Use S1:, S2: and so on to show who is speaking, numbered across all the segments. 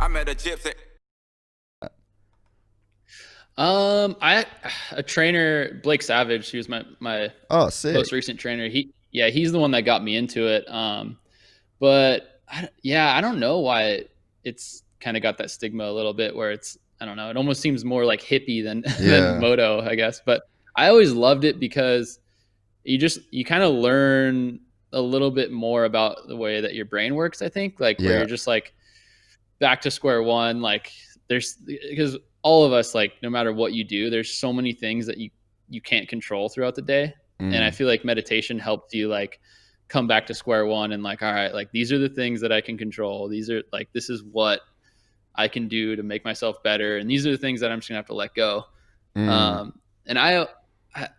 S1: I met a gypsy.
S2: A trainer, Blake Savage, he was my
S3: Oh, sick.
S2: most recent trainer. He's the one that got me into it. But I don't know why it's kind of got that stigma a little bit where it's, I don't know, it almost seems more like hippie than moto, I guess. But I always loved it because you kind of learn a little bit more about the way that your brain works, I think, like where you're just like back to square one. Like because all of us, like no matter what you do, there's so many things that you can't control throughout the day. And I feel like meditation helps you like come back to square one and like, all right, like these are the things that I can control. These are like, this is what I can do to make myself better. And these are the things that I'm just gonna have to let go. And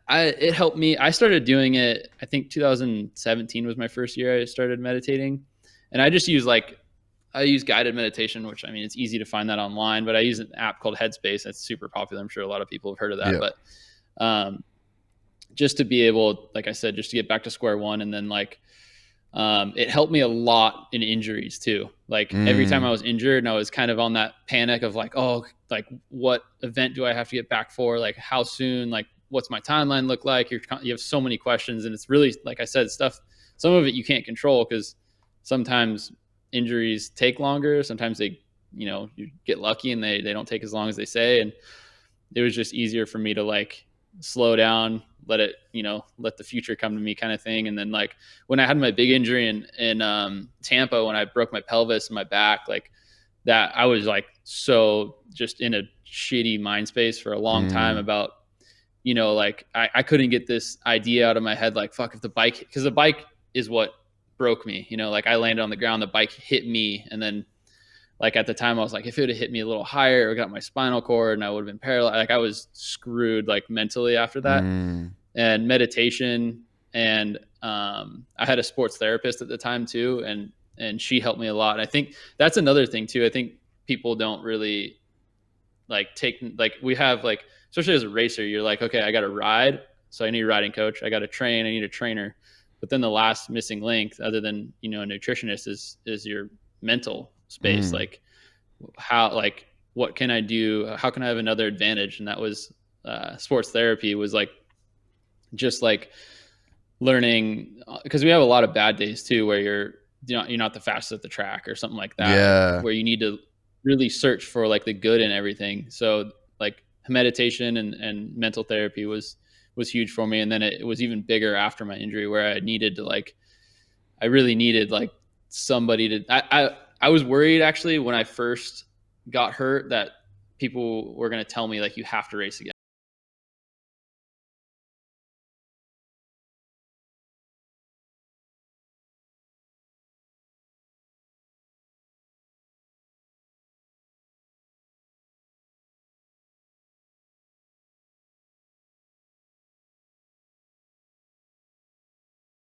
S2: it helped me. I started doing it, I think 2017 was my first year I started meditating. And I use guided meditation, which I mean, it's easy to find that online, but I use an app called Headspace. That's super popular. I'm sure a lot of people have heard of that, but just to be able, like I said, just to get back to square one. And then like, it helped me a lot in injuries too. Like every time I was injured and I was kind of on that panic of like, oh, like what event do I have to get back for? Like how soon, like what's my timeline look like? You have so many questions, and it's really, like I said, some of it you can't control because sometimes injuries take longer. Sometimes they, you get lucky and they don't take as long as they say. And it was just easier for me to like slow down, let the future come to me kind of thing. And then like when I had my big injury in Tampa, when I broke my pelvis and my back, like that, I was like, so just in a shitty mind space for a long time about, like I couldn't get this idea out of my head. Like, fuck, if because the bike is what broke me, like I landed on the ground, the bike hit me. And then like at the time I was like, if it would have hit me a little higher, it got my spinal cord and I would have been paralyzed. Like I was screwed like mentally after that. And meditation. And I had a sports therapist at the time too. And she helped me a lot. And I think that's another thing too. I think people don't really like we have like, especially as a racer, you're like, okay, I got to ride. So I need a riding coach. I got to train. I need a trainer. But then the last missing link, other than, a nutritionist, is your mental space. Like what can I do? How can I have another advantage? And that was sports therapy was like, just like learning, because we have a lot of bad days too, where you're not the fastest at the track or something like that, where you need to really search for like the good in everything. So like meditation and mental therapy was huge for me. And then it was even bigger after my injury, where I really needed like somebody to, I was worried actually when I first got hurt that people were going to tell me like, you have to race again.